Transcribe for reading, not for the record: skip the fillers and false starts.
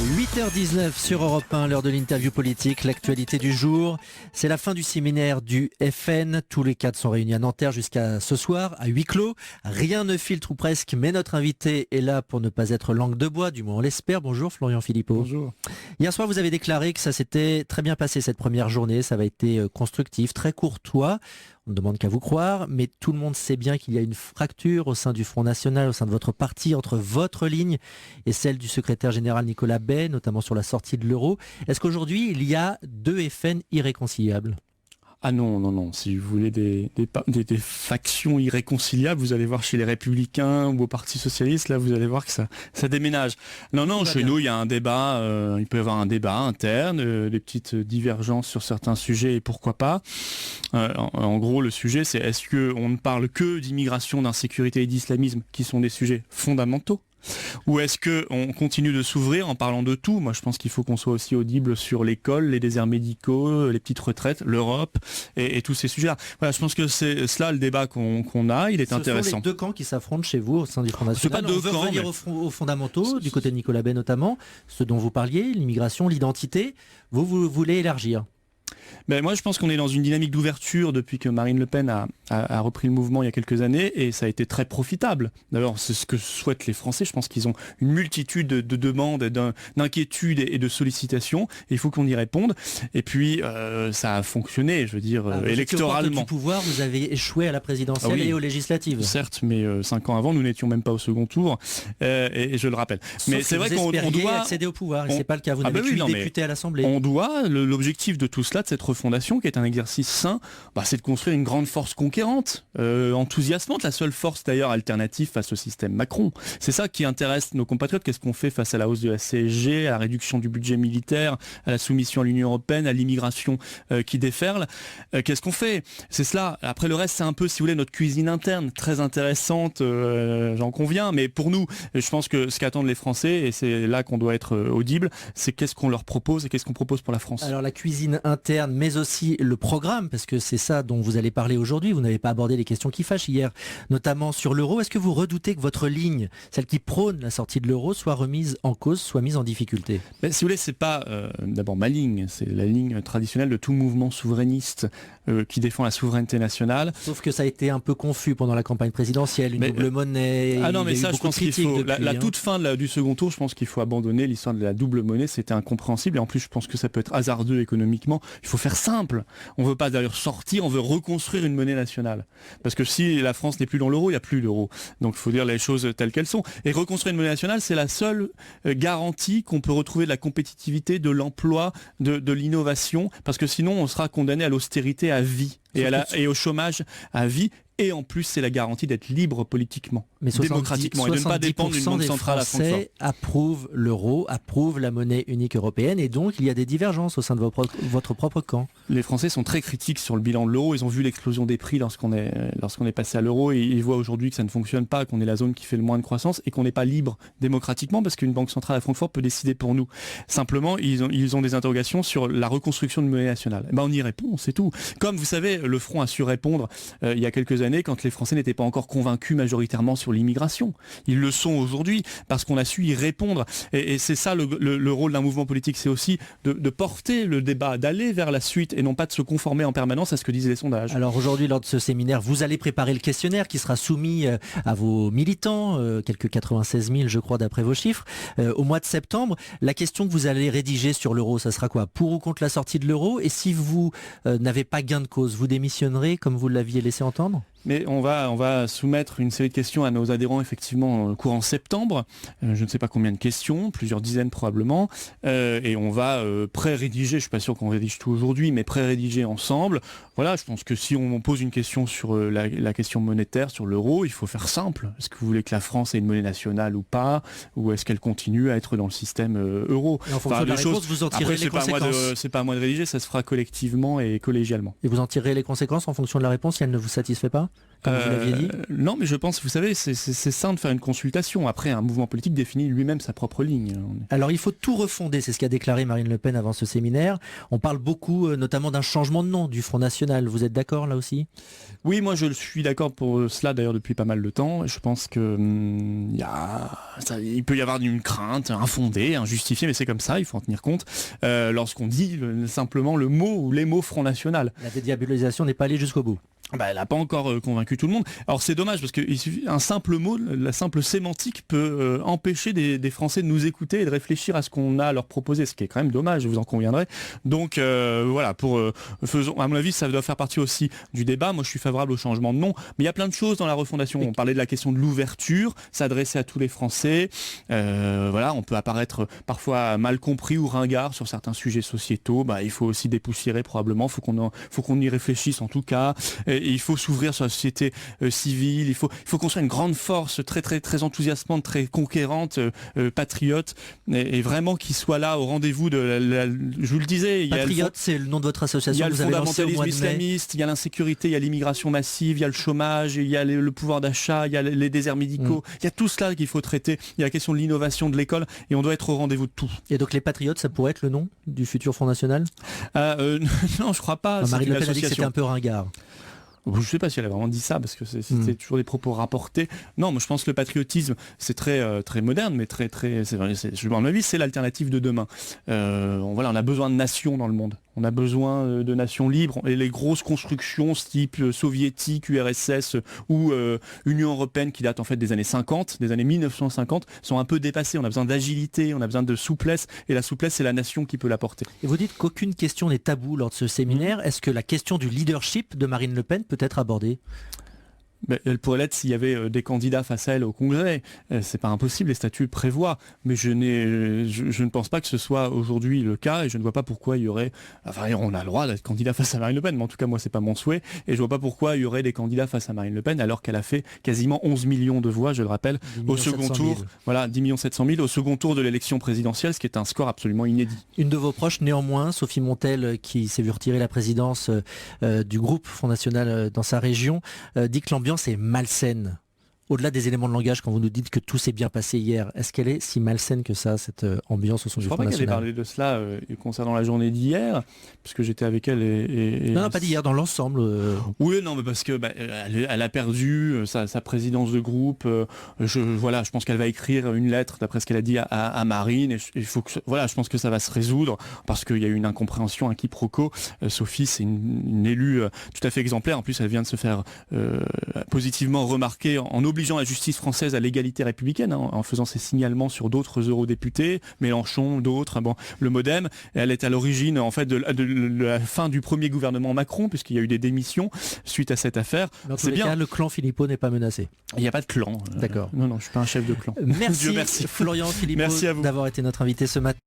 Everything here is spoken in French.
8h19 sur Europe 1, l'heure de l'interview politique, l'actualité du jour. C'est la fin du séminaire du FN. Tous les cadres sont réunis à Nanterre jusqu'à ce soir, à huis clos. Rien ne filtre ou presque, mais notre invité est là pour ne pas être langue de bois, du moins on l'espère. Bonjour Florian Philippot. Bonjour. Hier soir, vous avez déclaré que ça s'était très bien passé cette première journée. Ça avait été constructif, très courtois. On ne demande qu'à vous croire, mais tout le monde sait bien qu'il y a une fracture au sein du Front National, au sein de votre parti, entre votre ligne et celle du secrétaire général Nicolas Bay, notamment sur la sortie de l'euro. Est-ce qu'aujourd'hui, il y a deux FN irréconciliables ? Ah non. Si vous voulez des factions irréconciliables, vous allez voir chez les Républicains ou au Parti Socialiste, là vous allez voir que ça déménage. Non, chez nous il y a un débat, il peut y avoir un débat interne, des petites divergences sur certains sujets et pourquoi pas. En gros le sujet c'est est-ce qu'on ne parle que d'immigration, d'insécurité et d'islamisme qui sont des sujets fondamentaux ? Ou est-ce qu'on continue de s'ouvrir en parlant de tout ? Moi je pense qu'il faut qu'on soit aussi audible sur l'école, les déserts médicaux, les petites retraites, l'Europe et tous ces sujets-là. Voilà, je pense que c'est cela le débat qu'on a, il est intéressant. Ce sont les deux camps qui s'affrontent chez vous au sein du Front National. C'est pas deux On veut camps, revenir aux fondamentaux, du côté de Nicolas Bay notamment, ce dont vous parliez, l'immigration, l'identité. Vous voulez élargir ? Ben moi je pense qu'on est dans une dynamique d'ouverture depuis que Marine Le Pen a repris le mouvement il y a quelques années et ça a été très profitable. D'ailleurs c'est ce que souhaitent les Français, je pense qu'ils ont une multitude de demandes, d'inquiétudes et de sollicitations et il faut qu'on y réponde. Et puis ça a fonctionné, je veux dire, électoralement. Du pouvoir, vous avez échoué à la présidentielle et aux législatives. Certes, mais 5 ans avant nous n'étions même pas au second tour et je le rappelle. Sauf mais c'est vrai qu'on doit accéder au pouvoir et c'est pas le cas, vous n'avez qu'une députée à l'Assemblée. On doit, l'objectif de tout cela, de cette refondation qui est un exercice sain, c'est de construire une grande force conquérante, enthousiasmante, la seule force d'ailleurs alternative face au système Macron. C'est ça qui intéresse nos compatriotes. Qu'est-ce qu'on fait face à la hausse de la CSG, à la réduction du budget militaire, à la soumission à l'Union européenne, à l'immigration qui déferle. Qu'est-ce qu'on fait ? C'est cela. Après le reste, c'est un peu, si vous voulez, notre cuisine interne, très intéressante, j'en conviens, mais pour nous, je pense que ce qu'attendent les Français, et c'est là qu'on doit être audible, c'est qu'est-ce qu'on leur propose et qu'est-ce qu'on propose pour la France. Alors la cuisine interne, mais aussi le programme, parce que c'est ça dont vous allez parler aujourd'hui. Vous n'avez pas abordé les questions qui fâchent hier, notamment sur l'euro. Est-ce que vous redoutez que votre ligne, celle qui prône la sortie de l'euro, soit remise en cause, soit mise en difficulté ? Mais si vous voulez, c'est pas d'abord ma ligne, c'est la ligne traditionnelle de tout mouvement souverainiste qui défend la souveraineté nationale. Sauf que ça a été un peu confus pendant la campagne présidentielle, une double monnaie. Ah non, mais ça, je pense qu'il faut la toute fin du second tour. Je pense qu'il faut abandonner l'histoire de la double monnaie. C'était incompréhensible et en plus, je pense que ça peut être hasardeux économiquement. Il faut faire simple. On veut pas d'ailleurs sortir, on veut reconstruire une monnaie nationale. Parce que si la France n'est plus dans l'euro, il n'y a plus l'euro. Donc il faut dire les choses telles qu'elles sont. Et reconstruire une monnaie nationale, c'est la seule garantie qu'on peut retrouver de la compétitivité, de l'emploi, de l'innovation. Parce que sinon, on sera condamné à l'austérité à vie et au chômage à vie. Et en plus, c'est la garantie d'être libre politiquement, démocratiquement, et de ne pas dépendre d'une banque centrale à Francfort. Les Français approuvent l'euro, approuvent la monnaie unique européenne, et donc il y a des divergences au sein de votre propre camp. Les Français sont très critiques sur le bilan de l'euro. Ils ont vu l'explosion des prix lorsqu'on est passé à l'euro, et ils voient aujourd'hui que ça ne fonctionne pas, qu'on est la zone qui fait le moins de croissance, et qu'on n'est pas libre démocratiquement, parce qu'une banque centrale à Francfort peut décider pour nous. Simplement, ils ont des interrogations sur la reconstruction de monnaie nationale. On y répond, c'est tout. Comme vous savez, le Front a su répondre il y a quelques années, quand les Français n'étaient pas encore convaincus majoritairement sur l'immigration. Ils le sont aujourd'hui parce qu'on a su y répondre. Et c'est ça le rôle d'un mouvement politique, c'est aussi de porter le débat, d'aller vers la suite et non pas de se conformer en permanence à ce que disent les sondages. Alors aujourd'hui, lors de ce séminaire, vous allez préparer le questionnaire qui sera soumis à vos militants, quelques 96 000 je crois d'après vos chiffres, au mois de septembre. La question que vous allez rédiger sur l'euro, ça sera quoi ? Pour ou contre la sortie de l'euro ? Et si vous n'avez pas gain de cause, vous démissionnerez comme vous l'aviez laissé entendre ? Mais on va soumettre une série de questions à nos adhérents effectivement courant septembre. Je ne sais pas combien de questions, plusieurs dizaines probablement. Et on va pré-rédiger, je ne suis pas sûr qu'on rédige tout aujourd'hui, mais pré-rédiger ensemble. Voilà, je pense que si on pose une question sur la question monétaire, sur l'euro, il faut faire simple. Est-ce que vous voulez que la France ait une monnaie nationale ou pas ? Ou est-ce qu'elle continue à être dans le système euro ? Et en fonction de la réponse, vous en tirez les conséquences. C'est pas à moi de rédiger, ça se fera collectivement et collégialement. Et vous en tirez les conséquences en fonction de la réponse si elle ne vous satisfait pas ? comme vous l'aviez dit? Non, mais je pense, vous savez, c'est sain de faire une consultation. Après, un mouvement politique définit lui-même sa propre ligne. Alors il faut tout refonder, c'est ce qu'a déclaré Marine Le Pen avant ce séminaire. On parle beaucoup notamment d'un changement de nom du Front National. Vous êtes d'accord là aussi? Oui, moi je suis d'accord pour cela d'ailleurs depuis pas mal de temps. Je pense que il peut y avoir une crainte infondée, injustifiée, mais c'est comme ça, il faut en tenir compte. Lorsqu'on dit simplement le mot ou les mots Front National. La dédiabolisation n'est pas allée jusqu'au bout. Elle n'a pas encore convaincu tout le monde. Alors c'est dommage parce qu'un simple mot, la simple sémantique peut empêcher des Français de nous écouter et de réfléchir à ce qu'on a à leur proposer, ce qui est quand même dommage, vous en conviendrez. Donc voilà, à mon avis, ça doit faire partie aussi du débat. Moi je suis favorable au changement de nom, mais il y a plein de choses dans la refondation. On parlait de la question de l'ouverture, s'adresser à tous les Français. Voilà, on peut apparaître parfois mal compris ou ringard sur certains sujets sociétaux. Il faut aussi dépoussiérer probablement, faut qu'on y réfléchisse en tout cas. Et il faut s'ouvrir sur la société civile, il faut construire une grande force très très très enthousiasmante, très conquérante, patriote, et vraiment qui soit là au rendez-vous je vous le disais. Patriote, c'est le nom de votre association. Il y a le vous avez lancé au fondamentalisme mois de mai. islamiste, il y a l'insécurité, il y a l'immigration massive, il y a le chômage, il y a le pouvoir d'achat, il y a les déserts médicaux, il y a tout cela qu'il faut traiter. Il y a la question de l'innovation de l'école, et on doit être au rendez-vous de tout. Et donc les Patriotes, ça pourrait être le nom du futur Front National? Non, je crois pas. Marine Le Pen a dit que c'était un peu ringard. Je ne sais pas si elle a vraiment dit ça, parce que c'était toujours des propos rapportés. Non, moi je pense que le patriotisme, c'est très, très moderne, mais très, très, à mon avis, c'est l'alternative de demain. On a besoin de nations dans le monde. On a besoin de nations libres. Et les grosses constructions type soviétique, URSS ou Union européenne qui datent en fait des années 50, des années 1950, sont un peu dépassées. On a besoin d'agilité, on a besoin de souplesse. Et la souplesse, c'est la nation qui peut l'apporter. Et vous dites qu'aucune question n'est taboue lors de ce séminaire. Est-ce que la question du leadership de Marine Le Pen peut être abordée? Elle pourrait l'être s'il y avait des candidats face à elle au Congrès. C'est pas impossible, les statuts prévoient. Mais je ne pense pas que ce soit aujourd'hui le cas, et je ne vois pas pourquoi il y aurait... Enfin, on a le droit d'être candidat face à Marine Le Pen, mais en tout cas, moi, c'est pas mon souhait. Et je vois pas pourquoi il y aurait des candidats face à Marine Le Pen, alors qu'elle a fait quasiment 11 millions de voix, je le rappelle, au second tour. Voilà, 10 700 000 au second tour de l'élection présidentielle, ce qui est un score absolument inédit. Une de vos proches, néanmoins, Sophie Montel, qui s'est vue retirer la présidence du groupe Front National dans sa région, dit que l'ambiance est malsaine. Au-delà des éléments de langage, quand vous nous dites que tout s'est bien passé hier, est-ce qu'elle est si malsaine que ça, cette ambiance au sein du Front National? Je crois pas qu'elle ait parlé de cela concernant la journée d'hier, puisque j'étais avec elle Non, pas d'hier, dans l'ensemble. Oui, non, mais parce que elle a perdu sa présidence de groupe. Je pense qu'elle va écrire une lettre, d'après ce qu'elle a dit à Marine. Et il faut que, je pense que ça va se résoudre, parce qu'il y a eu une incompréhension, un quiproquo. Sophie, c'est une élue tout à fait exemplaire. En plus, elle vient de se faire positivement remarquer en obligeant la justice française à l'égalité républicaine, en faisant ses signalements sur d'autres eurodéputés, Mélenchon, d'autres, le MoDem. Elle est à l'origine en fait de la fin du premier gouvernement Macron, puisqu'il y a eu des démissions suite à cette affaire. Dans tous les cas, le clan Philippot n'est pas menacé. Il n'y a pas de clan. D'accord. Non, je suis pas un chef de clan. Merci, Florian Philippot, d'avoir été notre invité ce matin.